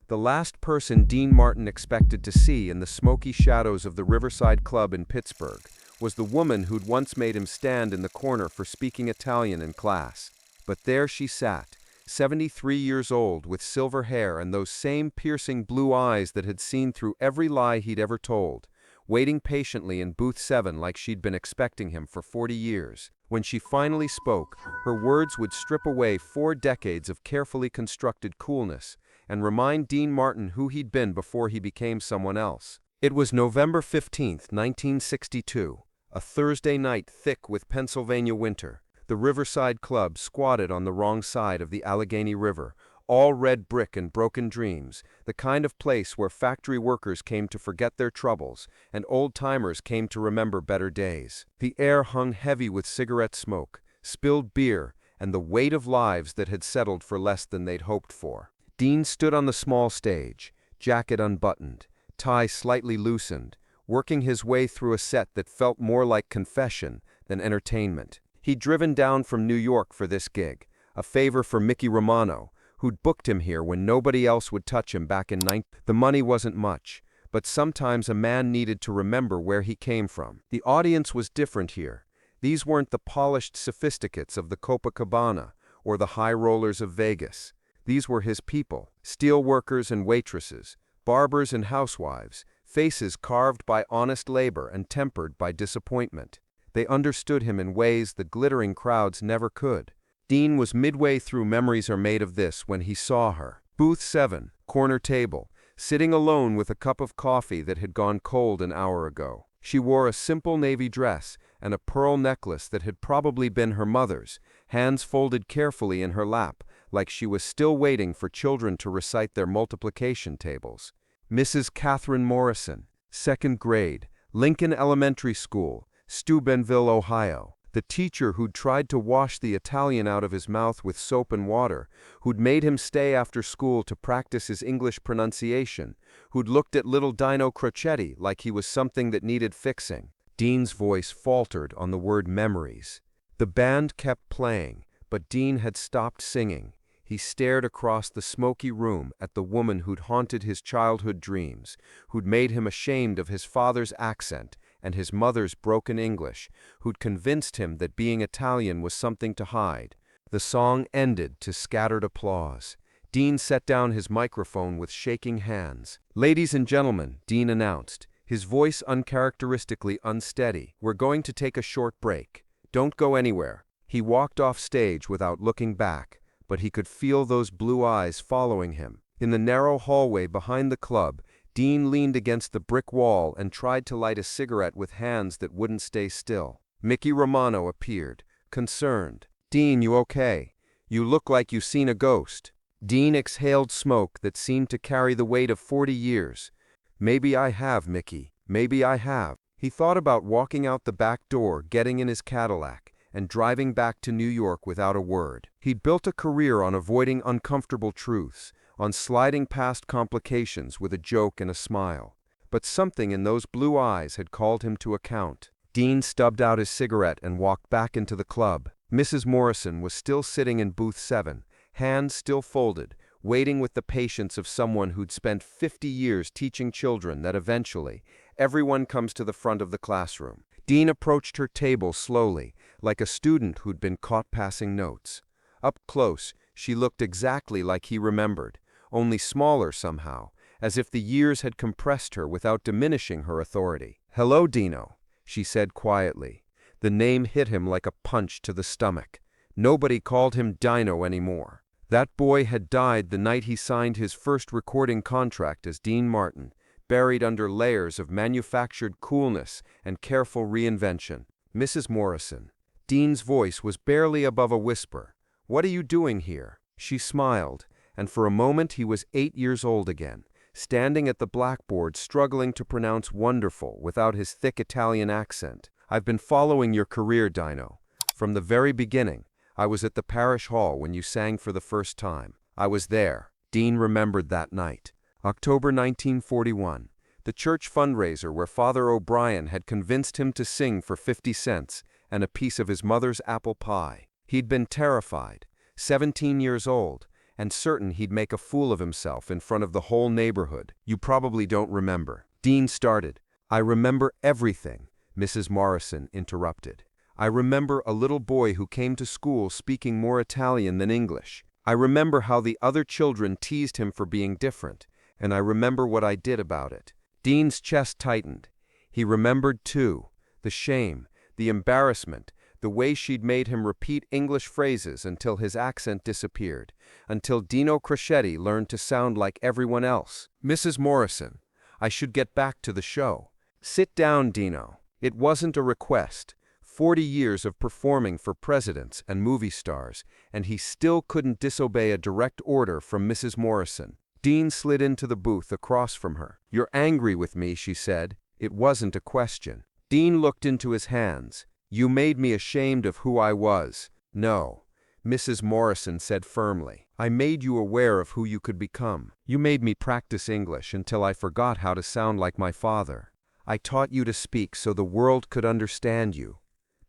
The last person Dean Martin expected to see in the smoky shadows of the Riverside Club in Pittsburgh was the woman who'd once made him stand in the corner for speaking Italian in class. But there she sat, 73 years old, with silver hair and those same piercing blue eyes that had seen through every lie he'd ever told, waiting patiently in booth 7 like she'd been expecting him for 40 years. When she finally spoke, her words would strip away 4 decades of carefully constructed coolness and remind Dean Martin who he'd been before he became someone else. It was November 15th, 1962, a Thursday night thick with Pennsylvania winter. The Riverside Club squatted on the wrong side of the Allegheny River, all red brick and broken dreams, the kind of place where factory workers came to forget their troubles and old-timers came to remember better days. The air hung heavy with cigarette smoke, spilled beer, and the weight of lives that had settled for less than they'd hoped for. Dean stood on the small stage, jacket unbuttoned, tie slightly loosened, working his way through a set that felt more like confession than entertainment. He'd driven down from New York for this gig, a favor for Mickey Romano, who'd booked him here when nobody else would touch him back in 19... The money wasn't much, but sometimes a man needed to remember where he came from. The audience was different here. These weren't the polished sophisticates of the Copacabana or the high rollers of Vegas. These were his people, steel workers and waitresses, barbers and housewives, faces carved by honest labor and tempered by disappointment. They understood him in ways the glittering crowds never could. Dean was midway through Memories Are Made of This when he saw her. Booth 7, corner table, sitting alone with a cup of coffee that had gone cold an hour ago. She wore a simple navy dress and a pearl necklace that had probably been her mother's, hands folded carefully in her lap, like she was still waiting for children to recite their multiplication tables. Mrs. Catherine Morrison, 2nd grade, Lincoln Elementary School, Steubenville, Ohio. The teacher who'd tried to wash the Italian out of his mouth with soap and water, who'd made him stay after school to practice his English pronunciation, who'd looked at little Dino Crocetti like he was something that needed fixing. Dean's voice faltered on the word memories. The band kept playing, but Dean had stopped singing. He stared across the smoky room at the woman who'd haunted his childhood dreams, who'd made him ashamed of his father's accent and his mother's broken English, who'd convinced him that being Italian was something to hide. The song ended to scattered applause. Dean set down his microphone with shaking hands. "Ladies and gentlemen," Dean announced, his voice uncharacteristically unsteady, "we're going to take a short break. Don't go anywhere." He walked off stage without looking back, but he could feel those blue eyes following him. In the narrow hallway behind the club, Dean leaned against the brick wall and tried to light a cigarette with hands that wouldn't stay still. Mickey Romano appeared, concerned. "Dean, you okay? You look like you seen a ghost." Dean exhaled smoke that seemed to carry the weight of 40 years. "Maybe I have, Mickey. Maybe I have." He thought about walking out the back door, getting in his Cadillac, and driving back to New York without a word. He'd built a career on avoiding uncomfortable truths, on sliding past complications with a joke and a smile. But something in those blue eyes had called him to account. Dean stubbed out his cigarette and walked back into the club. Mrs. Morrison was still sitting in booth 7, hands still folded, waiting with the patience of someone who'd spent 50 years teaching children that eventually everyone comes to the front of the classroom. Dean approached her table slowly, like a student who'd been caught passing notes. Up close, she looked exactly like he remembered, only smaller somehow, as if the years had compressed her without diminishing her authority. "Hello, Dino," she said quietly. The name hit him like a punch to the stomach. Nobody called him Dino anymore. That boy had died the night he signed his first recording contract as Dean Martin, buried under layers of manufactured coolness and careful reinvention. "Mrs. Morrison." Dean's voice was barely above a whisper. "What are you doing here?" She smiled, and for a moment he was 8 years old again, standing at the blackboard struggling to pronounce wonderful without his thick Italian accent. "I've been following your career, Dino. From the very beginning. I was at the parish hall when you sang for the first time. I was there." Dean remembered that night. October 1941, the church fundraiser where Father O'Brien had convinced him to sing for 50 cents and a piece of his mother's apple pie. He'd been terrified, 17 years old, and certain he'd make a fool of himself in front of the whole neighborhood. You probably don't remember. Dean started. I remember everything, Mrs. Morrison interrupted. I remember a little boy who came to school speaking more Italian than English. I remember how the other children teased him for being different, and I remember what I did about it. Dean's chest tightened. He remembered, too, the shame, the embarrassment, the way she'd made him repeat English phrases until his accent disappeared, until Dino Crocetti learned to sound like everyone else. Mrs. Morrison, I should get back to the show. Sit down, Dino. It wasn't a request. 40 years of performing for presidents and movie stars, and he still couldn't disobey a direct order from Mrs. Morrison. Dean slid into the booth across from her. You're angry with me, she said. It wasn't a question. Dean looked into his hands. You made me ashamed of who I was. No, Mrs. Morrison said firmly. I made you aware of who you could become. You made me practice English until I forgot how to sound like my father. I taught you to speak so the world could understand you.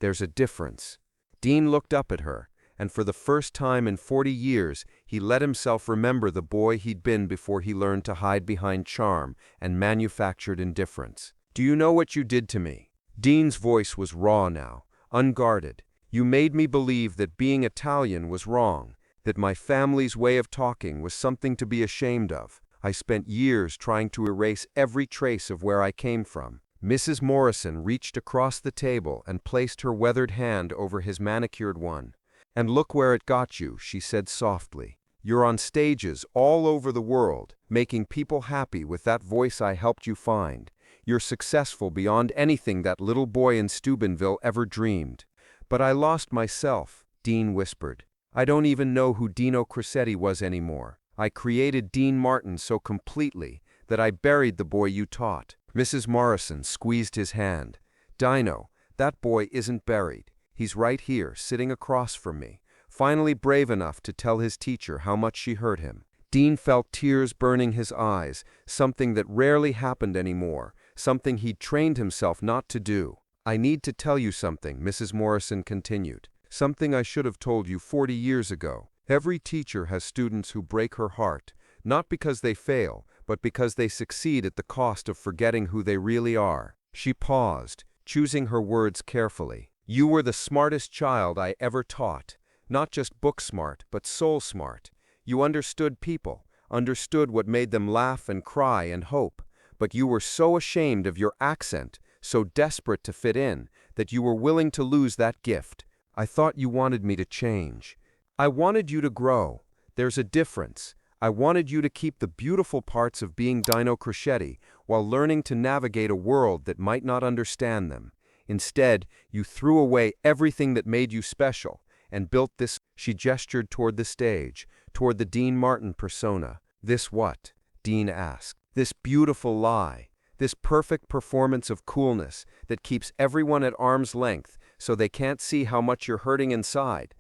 There's a difference. Dean looked up at her, and for the first time in 40 years, he let himself remember the boy he'd been before he learned to hide behind charm and manufactured indifference. Do you know what you did to me? Dean's voice was raw now, unguarded. You made me believe that being Italian was wrong, that my family's way of talking was something to be ashamed of. I spent years trying to erase every trace of where I came from. Mrs. Morrison reached across the table and placed her weathered hand over his manicured one. And look where it got you, she said softly. You're on stages all over the world, making people happy with that voice I helped you find. You're successful beyond anything that little boy in Steubenville ever dreamed. But I lost myself, Dean whispered. I don't even know who Dino Crocetti was anymore. I created Dean Martin so completely that I buried the boy you taught. Mrs. Morrison squeezed his hand. Dino, that boy isn't buried. He's right here, sitting across from me, finally brave enough to tell his teacher how much she hurt him. Dean felt tears burning his eyes, something that rarely happened anymore, something he'd trained himself not to do. I need to tell you something, Mrs. Morrison continued. Something I should have told you 40 years ago. Every teacher has students who break her heart, not because they fail, but because they succeed at the cost of forgetting who they really are. She paused, choosing her words carefully. You were the smartest child I ever taught, not just book smart, but soul smart. You understood people, understood what made them laugh and cry and hope, but you were so ashamed of your accent, so desperate to fit in, that you were willing to lose that gift. I thought you wanted me to change. I wanted you to grow. There's a difference. I wanted you to keep the beautiful parts of being Dino Crocetti while learning to navigate a world that might not understand them. Instead, you threw away everything that made you special and built this. She gestured toward the stage, toward the Dean Martin persona. This what? Dean asked. This beautiful lie. This perfect performance of coolness that keeps everyone at arm's length so they can't see how much you're hurting inside.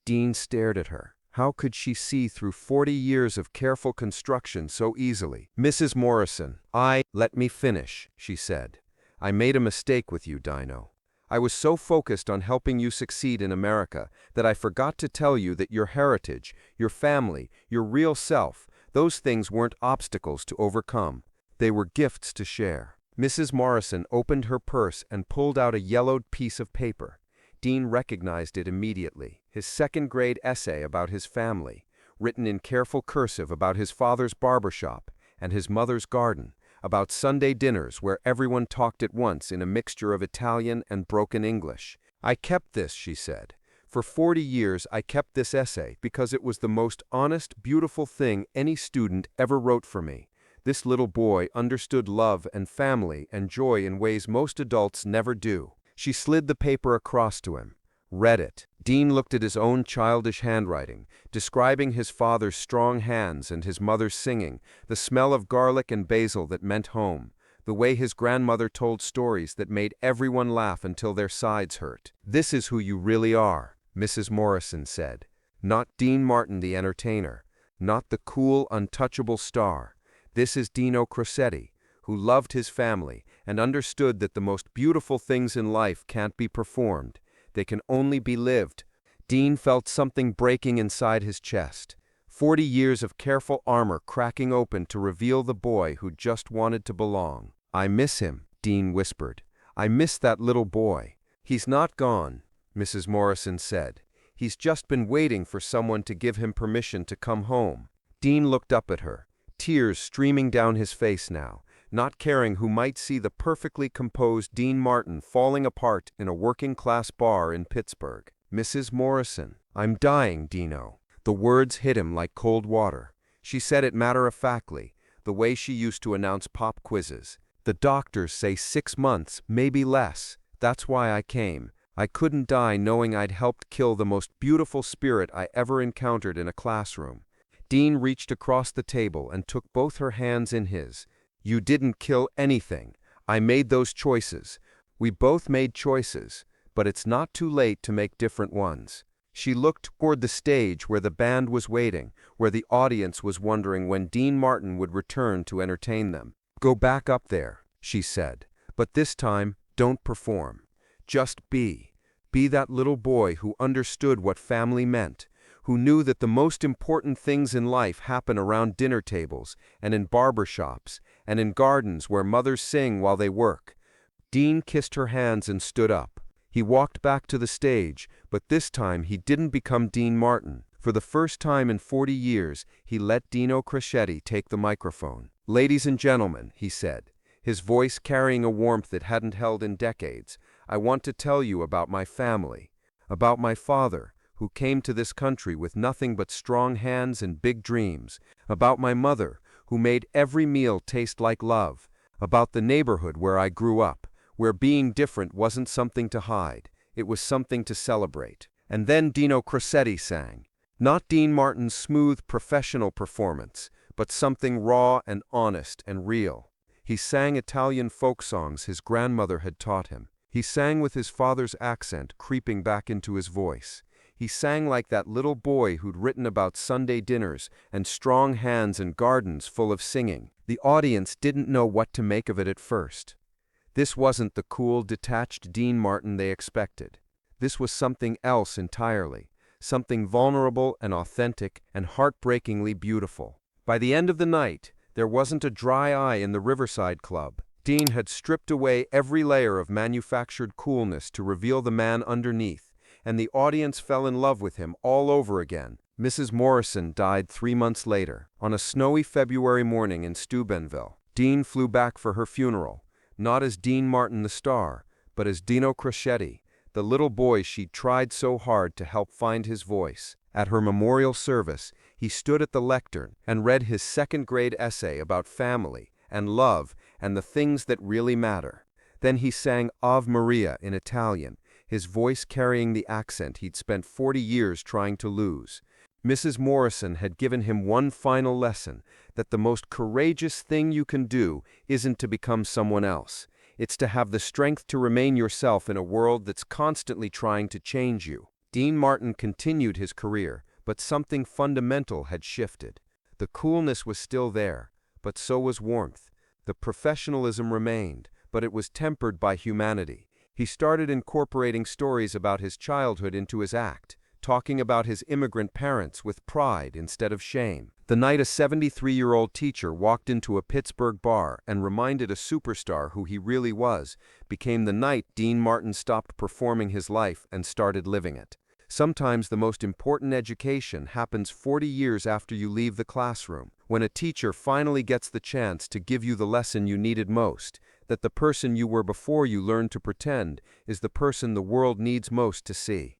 Dean stared at her. How could she see through 40 years of careful construction so easily? Mrs. Morrison, let me finish, she said. I made a mistake with you, Dino. I was so focused on helping you succeed in America that I forgot to tell you that your heritage, your family, your real self, those things weren't obstacles to overcome. They were gifts to share. Mrs. Morrison opened her purse and pulled out a yellowed piece of paper. Dean recognized it immediately. His second-grade essay about his family, written in careful cursive about his father's barbershop and his mother's garden, about Sunday dinners where everyone talked at once in a mixture of Italian and broken English. I kept this, she said. For 40 years I kept this essay because it was the most honest, beautiful thing any student ever wrote for me. This little boy understood love and family and joy in ways most adults never do. She slid the paper across to him, read it. Dean looked at his own childish handwriting, describing his father's strong hands and his mother's singing, the smell of garlic and basil that meant home, the way his grandmother told stories that made everyone laugh until their sides hurt. This is who you really are, Mrs. Morrison said. Not Dean Martin the entertainer, not the cool, untouchable star. This is Dino Crocetti, who loved his family and understood that the most beautiful things in life can't be performed. They can only be lived. Dean felt something breaking inside his chest. 40 years of careful armor cracking open to reveal the boy who just wanted to belong. "I miss him," Dean whispered. "I miss that little boy." "He's not gone," Mrs. Morrison said. "He's just been waiting for someone to give him permission to come home." Dean looked up at her, tears streaming down his face now, not caring who might see the perfectly composed Dean Martin falling apart in a working-class bar in Pittsburgh. "Mrs. Morrison, I'm dying, Dino." The words hit him like cold water. She said it matter-of-factly, the way she used to announce pop quizzes. "The doctors say 6 months, maybe less. That's why I came. I couldn't die knowing I'd helped kill the most beautiful spirit I ever encountered in a classroom." Dean reached across the table and took both her hands in his. "You didn't kill anything. I made those choices. We both made choices, but it's not too late to make different ones." She looked toward the stage where the band was waiting, where the audience was wondering when Dean Martin would return to entertain them. "Go back up there," she said, "but this time, don't perform. Just be. Be that little boy who understood what family meant, who knew that the most important things in life happen around dinner tables and in barber shops and in gardens where mothers sing while they work." Dean kissed her hands and stood up. He walked back to the stage, but this time he didn't become Dean Martin. For the first time in 40 years, he let Dino Crocetti take the microphone. "Ladies and gentlemen," he said, his voice carrying a warmth it hadn't held in decades, "I want to tell you about my family, about my father, who came to this country with nothing but strong hands and big dreams, about my mother, who made every meal taste like love, about the neighborhood where I grew up, where being different wasn't something to hide, it was something to celebrate." And then Dino Crocetti sang. Not Dean Martin's smooth, professional performance, but something raw and honest and real. He sang Italian folk songs his grandmother had taught him. He sang with his father's accent creeping back into his voice. He sang like that little boy who'd written about Sunday dinners and strong hands and gardens full of singing. The audience didn't know what to make of it at first. This wasn't the cool, detached Dean Martin they expected. This was something else entirely, something vulnerable and authentic and heartbreakingly beautiful. By the end of the night, there wasn't a dry eye in the Riverside Club. Dean had stripped away every layer of manufactured coolness to reveal the man underneath, and the audience fell in love with him all over again. Mrs. Morrison died 3 months later, on a snowy February morning in Steubenville. Dean flew back for her funeral, not as Dean Martin the star, but as Dino Crocetti, the little boy she'd tried so hard to help find his voice. At her memorial service, he stood at the lectern and read his second-grade essay about family and love and the things that really matter. Then he sang Ave Maria in Italian, his voice carrying the accent he'd spent 40 years trying to lose. Mrs. Morrison had given him one final lesson, that the most courageous thing you can do isn't to become someone else. It's to have the strength to remain yourself in a world that's constantly trying to change you. Dean Martin continued his career, but something fundamental had shifted. The coolness was still there, but so was warmth. The professionalism remained, but it was tempered by humanity. He started incorporating stories about his childhood into his act, talking about his immigrant parents with pride instead of shame. The night a 73-year-old teacher walked into a Pittsburgh bar and reminded a superstar who he really was, became the night Dean Martin stopped performing his life and started living it. Sometimes the most important education happens 40 years after you leave the classroom, when a teacher finally gets the chance to give you the lesson you needed most, that the person you were before you learned to pretend is the person the world needs most to see.